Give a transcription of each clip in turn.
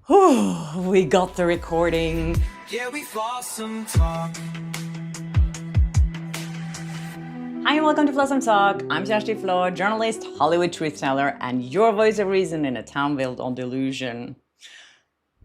Whew, we got the recording. Yeah, we've lost some talk. Hi and welcome to Flossom Talk. I'm Shashti Flo, journalist, Hollywood truth teller, and your voice of reason in a town built on delusion.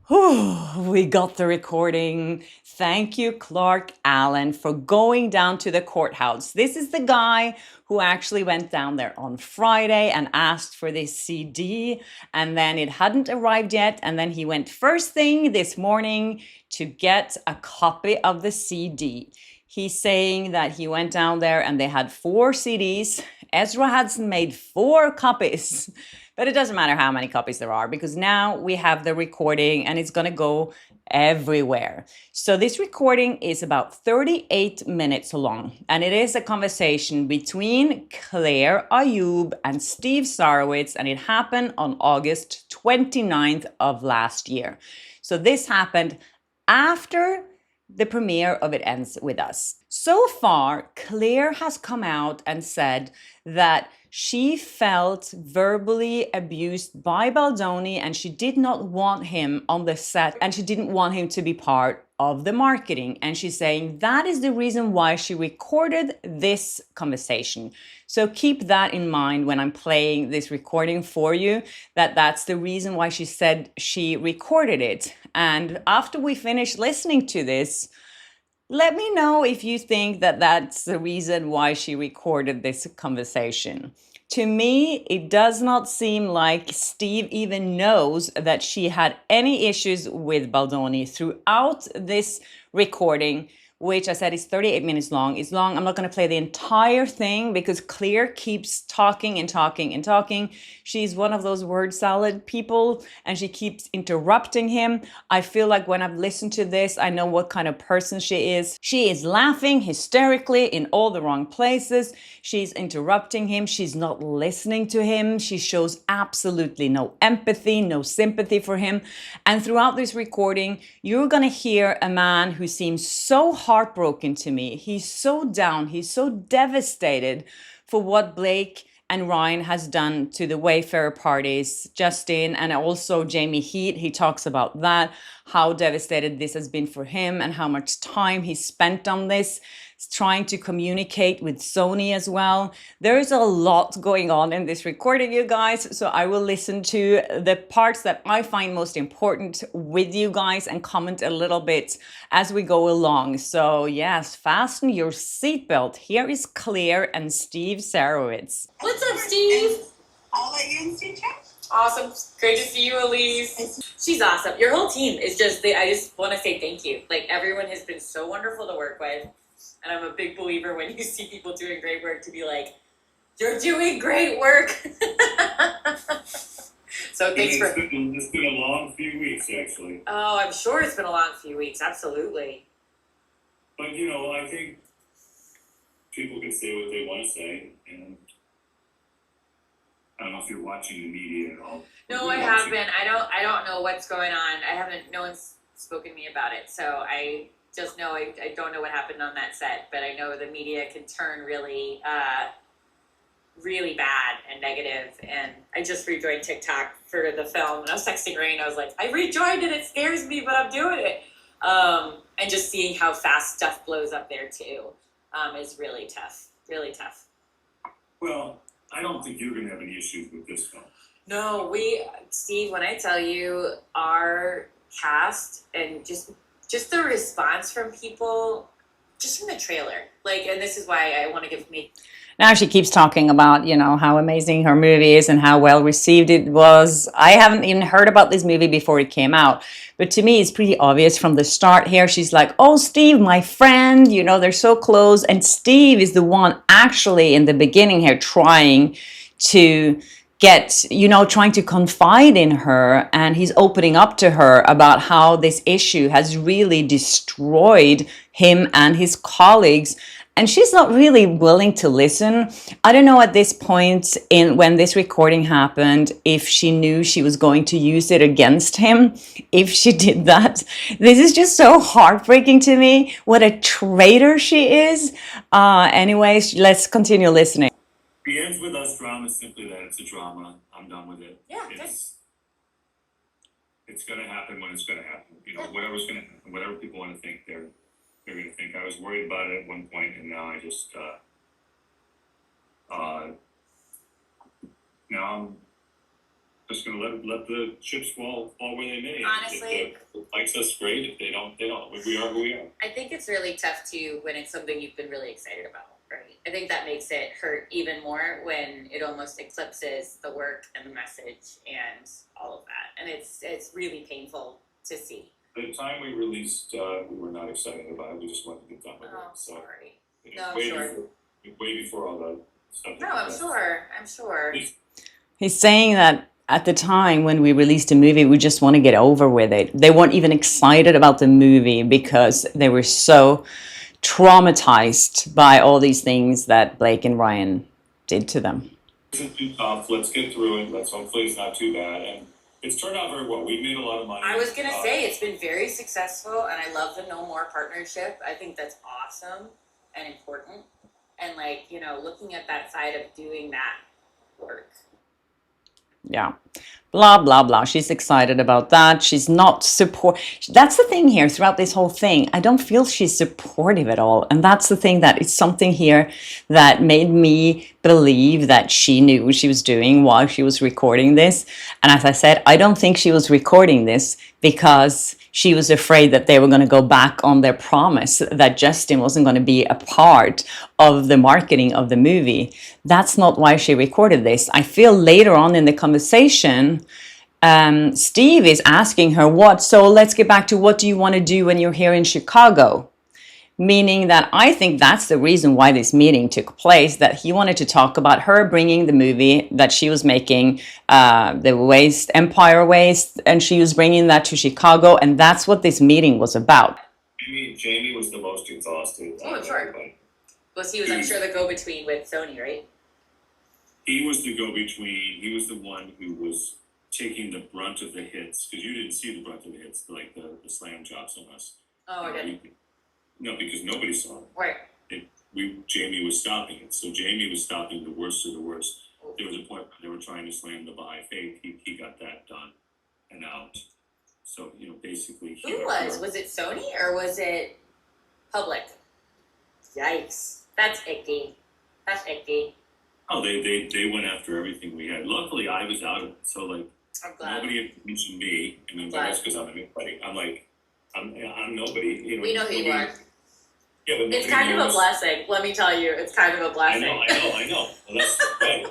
Whew, we got the recording. Thank you, Clark Allen, for going down to the courthouse. This is the guy who actually went down there on Friday and asked for this CD, and then it hadn't arrived yet. And then he went first thing this morning to get a copy of the CD. He's saying that he went down there and they had 4 CDs. Ezra Hudson made 4 copies. But it doesn't matter how many copies there are because now we have the recording and it's going to go everywhere. So this recording is about 38 minutes long, and it is a conversation between Claire Ayub and Steve Sarowitz, and it happened on August 29th of last year. So this happened after the premiere of It Ends With Us. So far, Claire has come out and said that she felt verbally abused by Baldoni and she did not want him on the set and she didn't want him to be part of the marketing. And she's saying that is the reason why she recorded this conversation. So keep that in mind when I'm playing this recording for you, that's the reason why she said she recorded it. And after we finish listening to this, let me know if you think that that's the reason why she recorded this conversation. To me, it does not seem like Steve even knows that she had any issues with Baldoni throughout this recording, which I said is 38 minutes long. It's long. I'm not going to play the entire thing because Claire keeps talking and talking and talking. She's one of those word salad people and she keeps interrupting him. I feel like when I've listened to this, I know what kind of person she is. She is laughing hysterically in all the wrong places. She's interrupting him. She's not listening to him. She shows absolutely no empathy, no sympathy for him. And throughout this recording, you're going to hear a man who seems so heartbroken to me. He's so down. He's so devastated for what Blake and Ryan has done to the Wayfarer parties, Justin and also Jamie Heat. He talks about that, how devastated this has been for him and how much time he spent on this, trying to communicate with Sony as well. There is a lot going on in this recording, you guys. So I will listen to the parts that I find most important with you guys and comment a little bit as we go along. So yes, fasten your seatbelt. Here is Claire and Steve Sarowitz. What's up, Steve? I'll let you and Steve chat. Awesome. Great to see you, Elise. She's awesome. Your whole team is just, I just want to say thank you. Like, everyone has been so wonderful to work with. And I'm a big believer when you see people doing great work to be like, you're doing great work. So thanks for... It's been a long few weeks, actually. Oh, I'm sure it's been a long few weeks. Absolutely. But, you know, I think people can say what they want to say. And I don't know if you're watching the media at all. No, I haven't. I don't know what's going on. No one's spoken to me about it. So I just know I don't know what happened on that set, but I know the media can turn really, really bad and negative. And I just rejoined TikTok for the film, and I was texting Rain. I was like, I rejoined it. It scares me, but I'm doing it. And just seeing how fast stuff blows up there too is really tough. Really tough. Well, I don't think you're going to have any issues with this film. No, Steve, when I tell you our cast and just the response from people, just from the trailer, like, and this is why I want to give me. Now she keeps talking about, you know, how amazing her movie is and how well received it was. I haven't even heard about this movie before it came out. But to me, it's pretty obvious from the start here. She's like, oh, Steve, my friend, you know, they're so close. And Steve is the one actually in the beginning here trying to trying to confide in her, and he's opening up to her about how this issue has really destroyed him and his colleagues. And she's not really willing to listen. I don't know at this point when this recording happened, if she knew she was going to use it against him, if she did that. This is just so heartbreaking to me. What a traitor she is. Anyways, let's continue listening. The Ends With Us drama is simply that it's a drama. I'm done with it. Yeah, It's it's going to happen when it's going to happen. You know, whatever's going to happen, whatever people want to think, they're going to think. I was worried about it at one point, and now I just now I'm just going to let the chips fall where they may. Honestly, if it likes us, great. If they don't, they don't. We are who we are. I think it's really tough too when it's something you've been really excited about, right? I think that makes it hurt even more when it almost eclipses the work and the message and all of that. And it's really painful to see. The time we released, we were not excited about it. We just wanted to get done with it. So, Sorry. you No, know, I'm way sure. way before all the stuff. No, I'm sure. I'm sure. He's saying that at the time when we released the movie, we just want to get over with it. They weren't even excited about the movie because they were so traumatized by all these things that Blake and Ryan did to them. It isn't too tough. Let's get through it. Hopefully it's not too bad. And it's turned out very well. We made a lot of money. I was going to say it's been very successful, and I love the No More partnership. I think that's awesome and important. And, like, you know, looking at that side of doing that work. Yeah, blah, blah, blah. She's excited about that. She's not support. That's the thing here throughout this whole thing. I don't feel she's supportive at all. And that's the thing, that it's something here that made me believe that she knew what she was doing while she was recording this. And as I said, I don't think she was recording this because she was afraid that they were going to go back on their promise that Justin wasn't going to be a part of the marketing of the movie. That's not why she recorded this. I feel later on in the conversation, Steve is asking her, so let's get back to what do you want to do when you're here in Chicago? Meaning that I think that's the reason why this meeting took place, that he wanted to talk about her bringing the movie that she was making, the Empire Waste, and she was bringing that to Chicago, and that's what this meeting was about. Jamie was the most exhausted. Oh, sure. Was he was, I'm sure, the go-between with Sony, right? He was the go-between. He was the one who was taking the brunt of the hits, because you didn't see the brunt of the hits, like the slam jobs on us. Oh, I didn't. No, because nobody saw it. Right. Jamie was stopping it. So Jamie was stopping the worst of the worst. There was a point where they were trying to slam the Baha'i faith. He got that done and out. So, you know, basically... Who was? Was it Sony or was it public? Yikes. That's icky. That's icky. Oh, they went after everything we had. Luckily, I was out of it. So, like, I'm glad. nobody mentioned me. I mean, that's because I'm anybody. I'm nobody. You know, We know who you are. Yeah, but It's kind of a blessing. Let me tell you, it's kind of a blessing. I know. Well, that's right.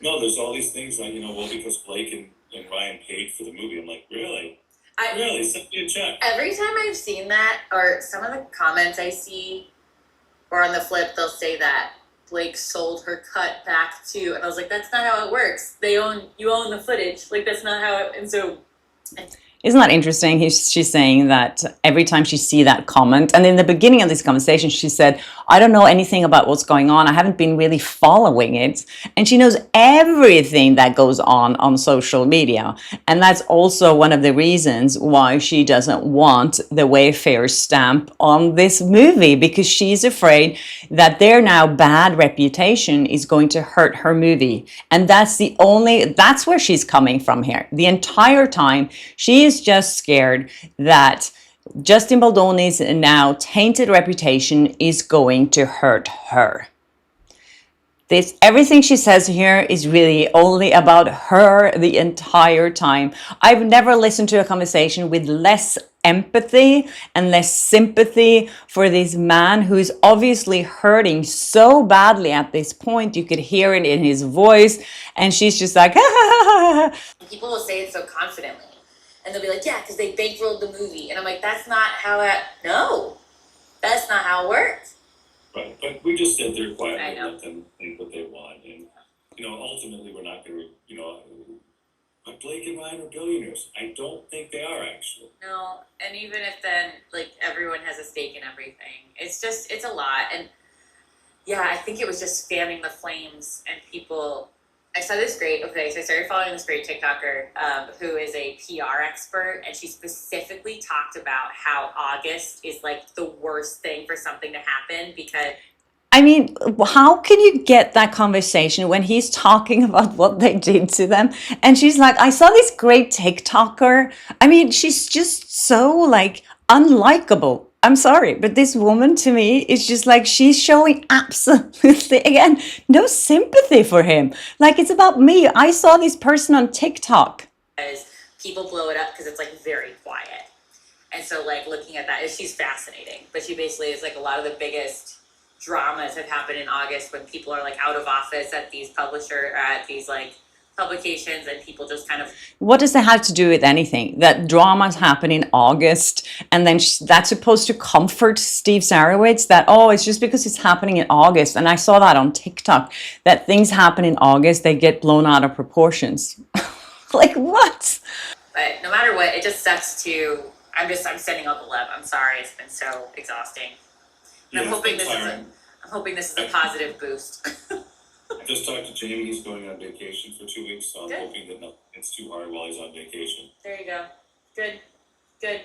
No, there's all these things like, you know, well, because Blake and Ryan paid for the movie. I'm like, really? Really? Send me a check. Every time I've seen that, or some of the comments I see, or on the flip, they'll say that Blake sold her cut back to, and I was like, that's not how it works. You own the footage. Like, that's not how it, and so... Isn't that interesting? She's saying that every time she sees that comment, and in the beginning of this conversation, she said, I don't know anything about what's going on. I haven't been really following it. And she knows everything that goes on social media. And that's also one of the reasons why she doesn't want the Wayfair stamp on this movie, because she's afraid that their now bad reputation is going to hurt her movie. And that's where she's coming from here. The entire time, she is just scared that Justin Baldoni's now tainted reputation is going to hurt her. Everything she says here is really only about her the entire time. I've never listened to a conversation with less empathy and less sympathy for this man who is obviously hurting so badly at this point. You could hear it in his voice, and she's just like, People will say it so confidently. And they'll be like, yeah, because they bankrolled the movie. And I'm like, that's not how that's not how it works. Right, but we just sit there quietly I and know. let them think what they want. And, you know, ultimately we're not going to, you know, but Blake and Ryan are billionaires. I don't think they are, actually. No, and even if then, like, everyone has a stake in everything. It's a lot. And, yeah, I think it was just fanning the flames and people... I saw this so I started following this great TikToker who is a PR expert, and she specifically talked about how August is like the worst thing for something to happen because I mean, how can you get that conversation when he's talking about what they did to them? And she's like, I saw this great TikToker. I mean, she's just so like unlikable. I'm sorry, but this woman to me is just like, she's showing absolutely, again, no sympathy for him. Like, it's about me. I saw this person on TikTok. Because people blow it up because it's like very quiet. And so like looking at that, she's fascinating. But she basically is like a lot of the biggest dramas have happened in August when people are like out of office at these like publications, and people just kind of. What does that have to do with anything? That dramas happen in August, and then that's supposed to comfort Steve Sarowitz that, oh, it's just because it's happening in August. And I saw that on TikTok, that things happen in August, they get blown out of proportions. Like, what? But no matter what, it just sucks to. I'm sending all the love. I'm sorry, it's been so exhausting. And I'm hoping this is a positive boost. I just talked to Jamie. He's going on vacation for 2 weeks, so I'm hoping that nothing gets too hard while he's on vacation. There you go. Good.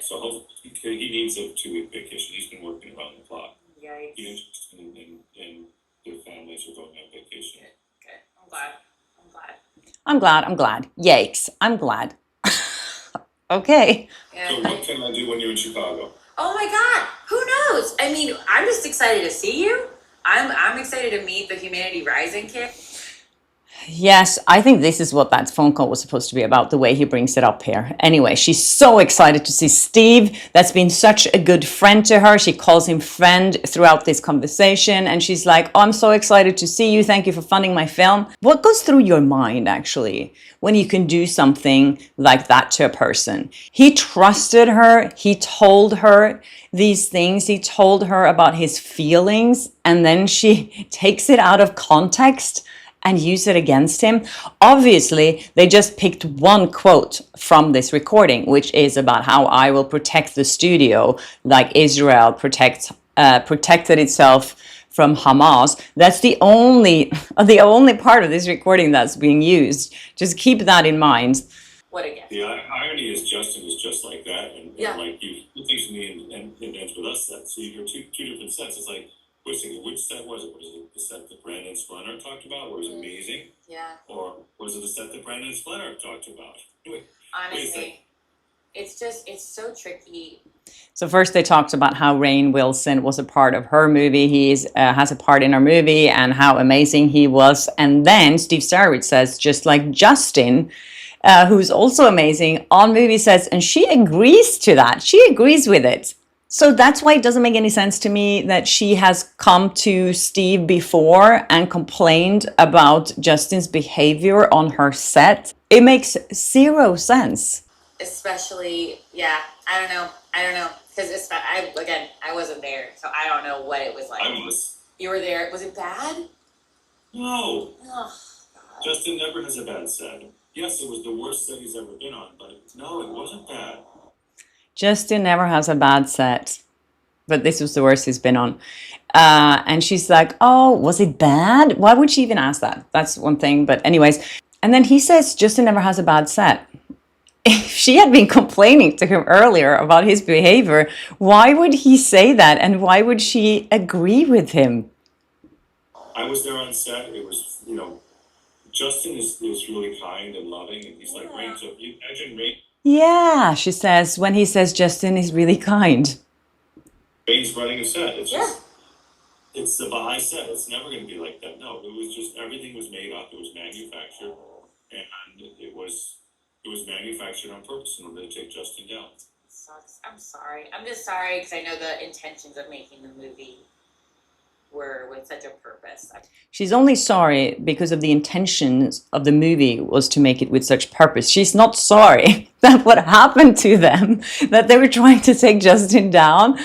So hopefully he needs a 2-week vacation. He's been working around the clock. Yikes. He and Justin and their families are going on vacation. Good. I'm glad. I'm glad. Yikes. I'm glad. Okay. Yeah. So what can I do when you're in Chicago? Oh my God, who knows? I mean, I'm just excited to see you. I'm excited to meet the Humanity Rising kid. Yes, I think this is what that phone call was supposed to be about, the way he brings it up here. Anyway, she's so excited to see Steve. That's been such a good friend to her. She calls him friend throughout this conversation. And she's like, oh, I'm so excited to see you. Thank you for funding my film. What goes through your mind, actually, when you can do something like that to a person? He trusted her. He told her these things. He told her about his feelings. And then she takes it out of context and use it against him. Obviously, they just picked one quote from this recording, which is about how I will protect the studio like Israel protected itself from Hamas. That's the only part of this recording that's being used. Just keep that in mind. What again? The irony is Justin is just like that, and like you think to me and ends with us set. So you hear two different sets. It's like, which set was it? Was it the set that Brandon Splenner talked about, where it was amazing? Yeah. Or was it the set that Brandon Splenner talked about? Honestly, it's so tricky. So first they talked about how Rainn Wilson was a part of her movie. He has a part in her movie and how amazing he was. And then Steve Sarowitz says, just like Justin, who's also amazing on movie sets, and she agrees to that. She agrees with it. So that's why it doesn't make any sense to me that she has come to Steve before and complained about Justin's behavior on her set. It makes zero sense. Especially, yeah, I don't know. Because I wasn't there, so I don't know what it was like. I was. You were there. Was it bad? No. Oh, Justin never has a bad set. Yes, it was the worst set he's ever been on, but no, it wasn't bad. Justin never has a bad set, but this was the worst he's been on. And she's like, oh, was it bad? Why would she even ask that? That's one thing. But anyways, and then he says Justin never has a bad set. If she had been complaining to him earlier about his behavior, why would he say that? And why would she agree with him? I was there on set. It was, Justin is really kind and loving, and he's like, Rainn, so you imagine Rainn. Yeah, she says, when he says Justin is really kind. Rainn's running a set. It's the Baha'i set. It's never going to be like that. No, it was just, everything was made up. It was manufactured, and it was manufactured on purpose in order to take Justin down. it sucks. I'm sorry. I'm just sorry because I know the intentions of making the movie were with such a purpose. She's only sorry because of the intentions of the movie was to make it with such purpose. She's not sorry that what happened to them, that they were trying to take Justin down.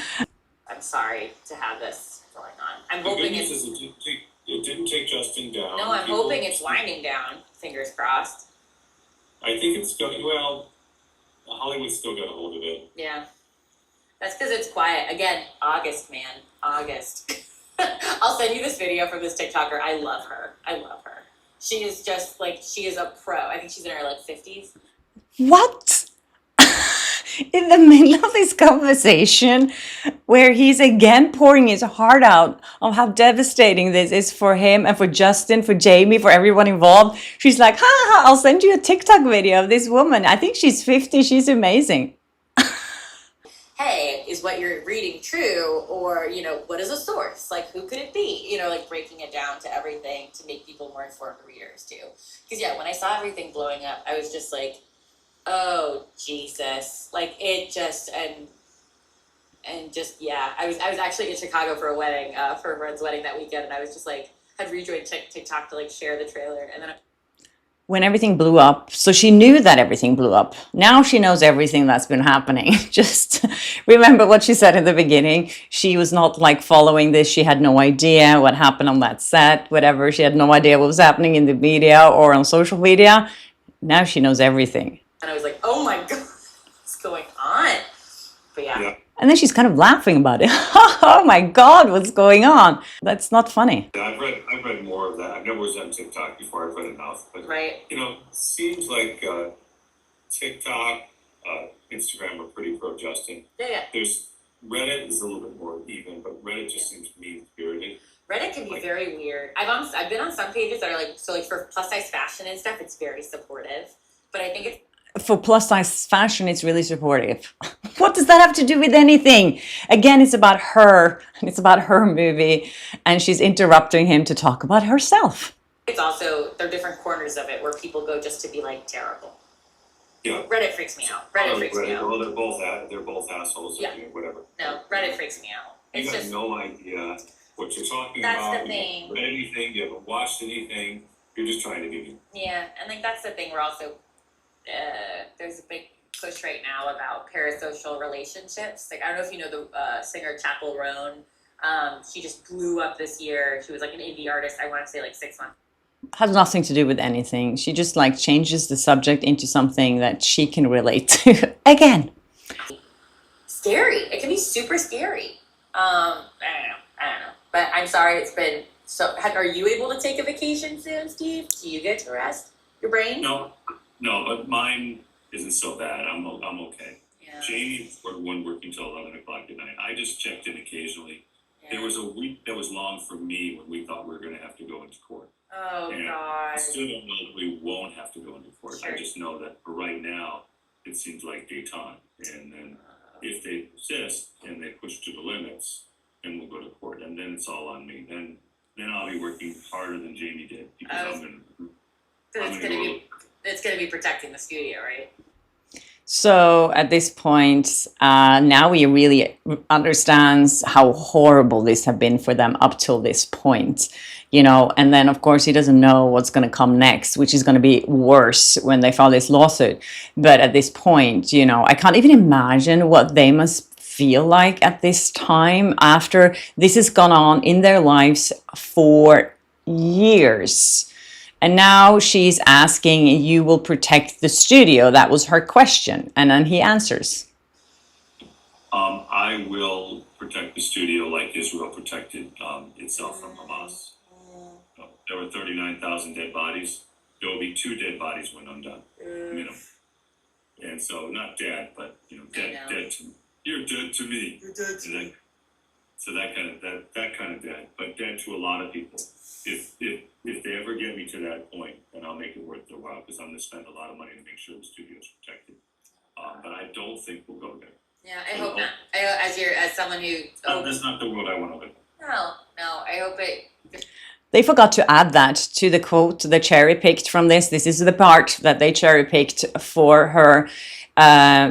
I'm sorry to have this going on. I'm The good hoping news is it didn't take Justin down. No, I'm hoping it's winding down. Fingers crossed. I think it's going, Hollywood's still got a hold of it. Yeah. That's because it's quiet. Again, August, man. August. I'll send you this video from this TikToker. I love her. She is just she is a pro. I think she's in her 50s. What? in the middle of this conversation where he's again pouring his heart out on how devastating this is for him and for Justin, for Jamie, for everyone involved. She's like, ha, ha, I'll send you a TikTok video of this woman. I think she's 50. She's amazing. Hey, is what you're reading true? Or, you know, what is a source? Like, who could it be? You know, like breaking it down to everything to make people more informed readers too. Because yeah, when I saw everything blowing up, I was just like, oh Jesus. Like it just, and just, yeah, I was actually in Chicago for a wedding, for a friend's wedding that weekend. And I was just like, had rejoined TikTok to like share the trailer. And then when everything blew up. So she knew that everything blew up. Now she knows everything that's been happening. Just remember what she said in the beginning. She was not like following this. She had no idea what happened on that set, whatever. She had no idea what was happening in the media or on social media. Now she knows everything. And I was like, oh my God, what's going on? But yeah. And then she's kind of laughing about it. Oh my God, what's going on? That's not funny. Yeah, I've read more of that. I've never was on TikTok before. I've read enough, but Right. you know, it seems like TikTok, Instagram are pretty pro Justin. Yeah. There's Reddit is a little bit more even, but Reddit just seems mean spirited. Reddit can be very weird. I've been on some pages that are like, so like for plus size fashion and stuff, it's very supportive. But I think it's For plus size fashion, it's really supportive. What does that have to do with anything? Again, it's about her, and it's about her movie, and she's interrupting him to talk about herself. it's also, there are different corners of it where people go just to be like terrible. Yeah. Reddit freaks me out. Reddit freaks me out. Well, they're both assholes. Yeah. Whatever. No, Reddit freaks me out. You It's have just, no idea what you're talking That's about. the thing. You haven't read anything. You haven't watched anything. You're just trying to be mean. yeah, and like that's the thing. We're also, there's a big push right now about parasocial relationships. Like, I don't know if you know the singer Chappell Roan. She just blew up this year. She was like an indie artist, I want to say like 6 months. Has nothing to do with anything. She just like changes the subject into something that she can relate to. Again. Scary. It can be super scary. I don't know. But I'm sorry it's been so. Are you able to take a vacation soon, Steve? Do you get to rest your brain? No, but mine isn't so bad. I'm okay. Yeah. Jamie wasn't working till 11 o'clock at night. I just checked in occasionally. Yeah. There was a week that was long for me when we thought we were going to have to go into court. Oh And God. I still don't know that we won't have to go into court. Sure. I just know that for right now, it seems like détente. And then if they persist and they push to the limits, then we'll go to court. And then it's all on me. Then I'll be working harder than Jamie did because It's gonna be protecting the studio, right? So at this point, now he really understands how horrible this have been for them up till this point, you know, and then of course he doesn't know what's going to come next, which is going to be worse when they file this lawsuit. But at this point, you know, I can't even imagine what they must feel like at this time after this has gone on in their lives for years. And now she's asking, you will protect the studio. That was her question. And then he answers. I will protect the studio like Israel protected itself from Hamas. There were 39,000 dead bodies. There will be 2 dead bodies when I'm done, minimum. And so not dead, but you know, dead to me. You're dead to me. You're dead to me. So that kind of dead, but dead to a lot of people. If they ever get me to that point, then I'll make it worth their while because I'm going to spend a lot of money to make sure the studio is protected. But I don't think we'll go there. Yeah, I hope not. As someone who. That's not the world I want to live in. No, I hope it. They forgot to add that to the quote they cherry picked from this. This is the part that they cherry picked for her,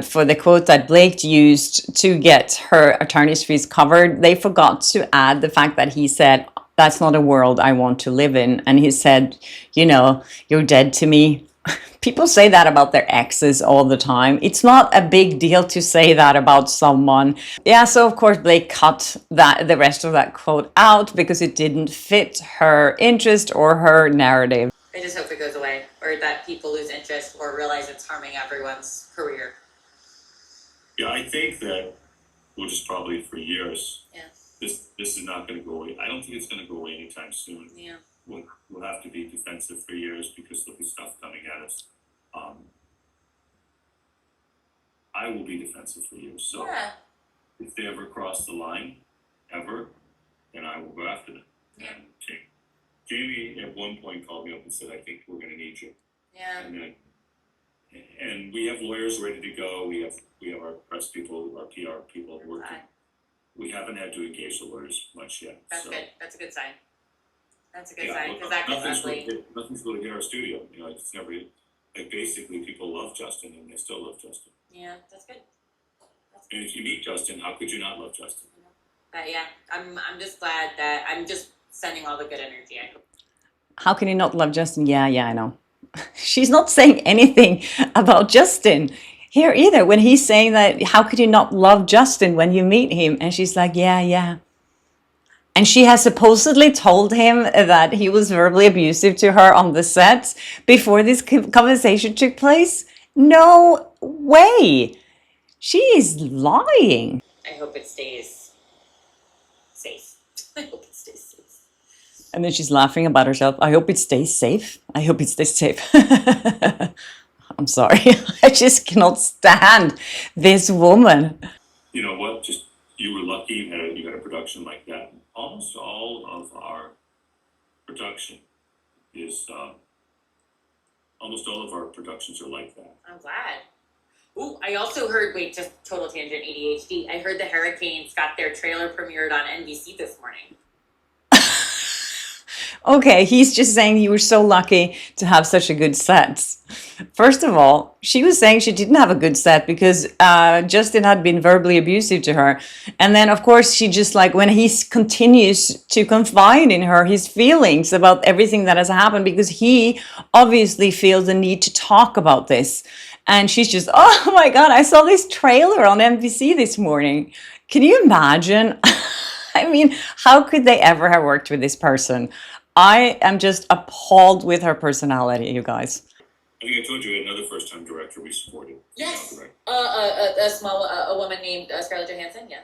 for the quote that Blake used to get her attorney's fees covered. They forgot to add the fact that he said, that's not a world I want to live in. And he said, you know, you're dead to me. People say that about their exes all the time. It's not a big deal to say that about someone. Yeah, so of course Blake cut the rest of that quote out because it didn't fit her interest or her narrative. I just hope it goes away, or that people lose interest or realize it's harming everyone's career. Yeah, I think that we'll just probably for years. Yeah. This is not going to go away. I don't think it's going to go away anytime soon. Yeah. We'll have to be defensive for years because there'll be stuff coming at us. I will be defensive for you. So Yeah. if they ever cross the line, ever, then I will go after them. Yeah. And Jamie at one point called me up and said, I think we're going to need you. Yeah. And we have lawyers ready to go. We have our press people, our PR people working. Fine. We haven't had to engage the lawyers much yet. That's so. good. That's a good sign. That's a good Yeah, sign well, because that gets ugly. nothing's going to hit our studio. You know, it's never like basically people love Justin and they still love Justin. Yeah, that's good. And if you meet Justin, how could you not love Justin? But yeah, I'm just glad that I'm just sending all the good energy. How can you not love Justin? Yeah, I know. She's not saying anything about Justin here either. When he's saying that, how could you not love Justin when you meet him? And she's like, yeah. And she has supposedly told him that he was verbally abusive to her on the set before this conversation took place. No way. She is lying. I hope it stays safe. I hope it stays safe. And then she's laughing about herself. I hope it stays safe. I hope it stays safe. I'm sorry. I just cannot stand this woman. You know what? Just you were lucky you had a production like that. Almost all of our production is almost all of our productions are like that. I'm glad. Ooh, I also heard, wait, just total tangent ADHD. I heard the Hurricanes got their trailer premiered on NBC this morning. Okay, he's just saying you were so lucky to have such a good set. First of all, she was saying she didn't have a good set because Justin had been verbally abusive to her. And then, of course, she just like, when he continues to confide in her his feelings about everything that has happened, because he obviously feels the need to talk about this. And she's just, oh my God, I saw this trailer on NBC this morning. Can you imagine? I mean, how could they ever have worked with this person? I am just appalled with her personality, you guys. I think I told you another first-time director we supported. Yes. A woman named Scarlett Johansson. Yeah.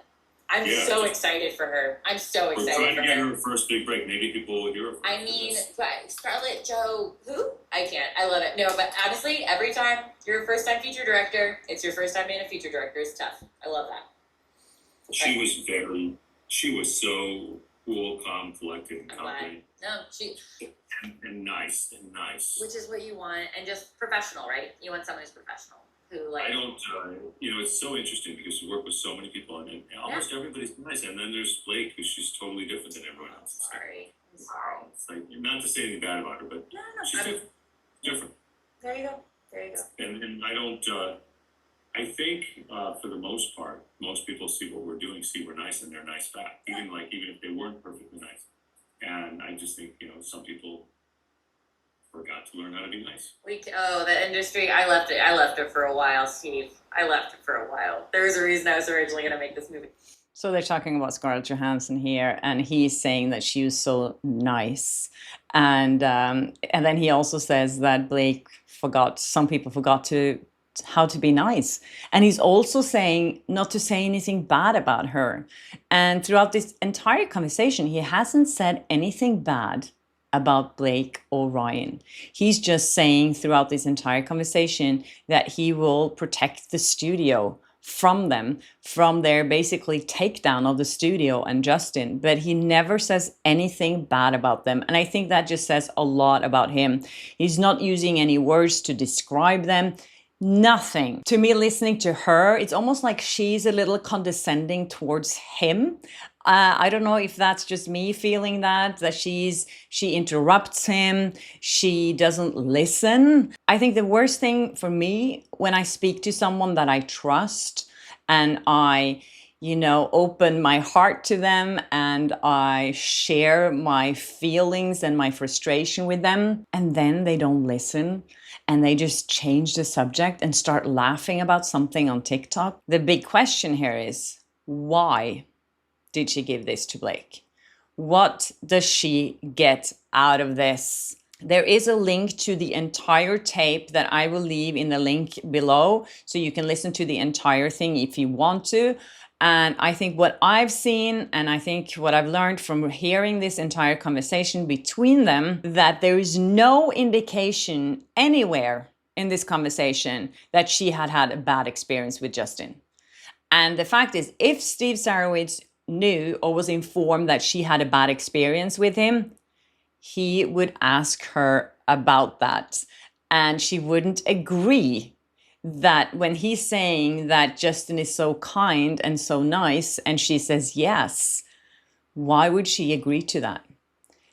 I'm so excited for her. I'm so excited for her. We're trying to get her first big break. Maybe people will hear her. I mean, Scarlett Jo, who? I can't. I love it. No, but honestly, every time you're a first-time feature director, it's your first time being a feature director. It's tough. I love that. She was so cool, calm, collected, and confident. No, and nice. Which is what you want, and just professional, right? You want someone who's professional, who like. I don't. It's so interesting because you work with so many people, and almost everybody's nice. And then there's Blake, who she's totally different than everyone else. I'm sorry. It's like not to say anything bad about her, but she's different. There you go. And I don't. I think for the most part, most people see what we're doing, see we're nice, and they're nice back. Even if they weren't perfectly nice. And I just think, some people forgot to learn how to be nice. The industry, I left it for a while, Steve. I left it for a while. There was a reason I was originally going to make this movie. So they're talking about Scarlett Johansson here, and he's saying that she was so nice. And then he also says that some people forgot how to be nice. And he's also saying not to say anything bad about her. And throughout this entire conversation, he hasn't said anything bad about Blake or Ryan. He's just saying throughout this entire conversation that he will protect the studio from them, from their basically takedown of the studio and Justin, but he never says anything bad about them. And I think that just says a lot about him. He's not using any words to describe them. Nothing. To me, listening to her, it's almost like she's a little condescending towards him. I don't know if that's just me feeling that she interrupts him, she doesn't listen. I think the worst thing for me when I speak to someone that I trust and I, open my heart to them and I share my feelings and my frustration with them, and then they don't listen. And they just change the subject and start laughing about something on TikTok. The big question here is, why did she give this to Blake? What does she get out of this? There is a link to the entire tape that I will leave in the link below, so you can listen to the entire thing if you want to. And I think what I've seen, and I think what I've learned from hearing this entire conversation between them, that there is no indication anywhere in this conversation that she had had a bad experience with Justin. And the fact is, if Steve Sarowitz knew or was informed that she had a bad experience with him, he would ask her about that. And she wouldn't agree that when he's saying that Justin is so kind and so nice, and she says yes, why would she agree to that?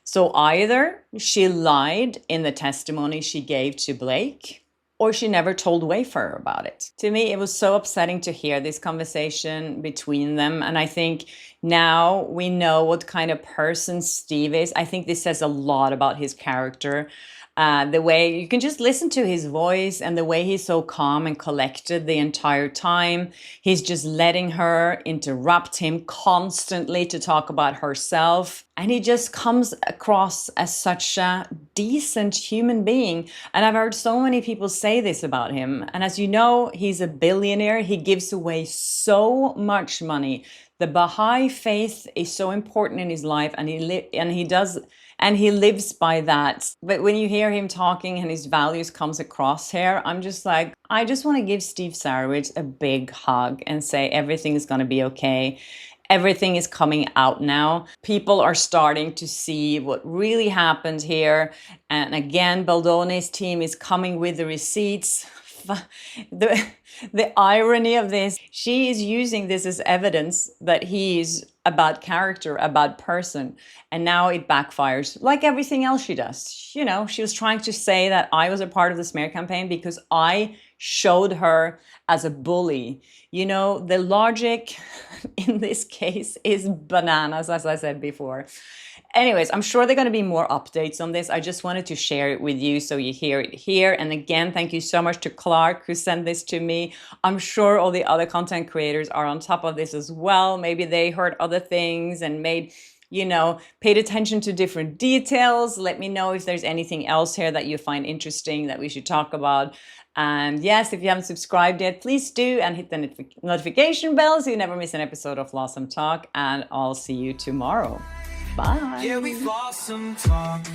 So either she lied in the testimony she gave to Blake, or she never told Wayfarer about it. To me, it was so upsetting to hear this conversation between them. And I think now we know what kind of person Steve is. I think this says a lot about his character. The way you can just listen to his voice and the way he's so calm and collected the entire time. He's just letting her interrupt him constantly to talk about herself. And he just comes across as such a decent human being. And I've heard so many people say this about him. And as you know, he's a billionaire. He gives away so much money. The Baha'i faith is so important in his life, and he lives by that. But when you hear him talking and his values comes across here, I'm just like, I just want to give Steve Sarowitz a big hug and say everything is going to be okay. Everything is coming out now. People are starting to see what really happened here. And again, Baldoni's team is coming with the receipts. The irony of this, she is using this as evidence that he's a bad character, a bad person. And now it backfires like everything else she does. You know, she was trying to say that I was a part of the smear campaign because I showed her as a bully. You know, the logic in this case is bananas, as I said before. Anyways, I'm sure there are going to be more updates on this. I just wanted to share it with you so you hear it here. And again, thank you so much to Clark who sent this to me. I'm sure all the other content creators are on top of this as well. Maybe they heard other things and paid attention to different details. Let me know if there's anything else here that you find interesting that we should talk about. And yes, if you haven't subscribed yet, please do, and hit the notification bell so you never miss an episode of Flawsome Talk. And I'll see you tomorrow. Bye. Yeah, we've lost some talk.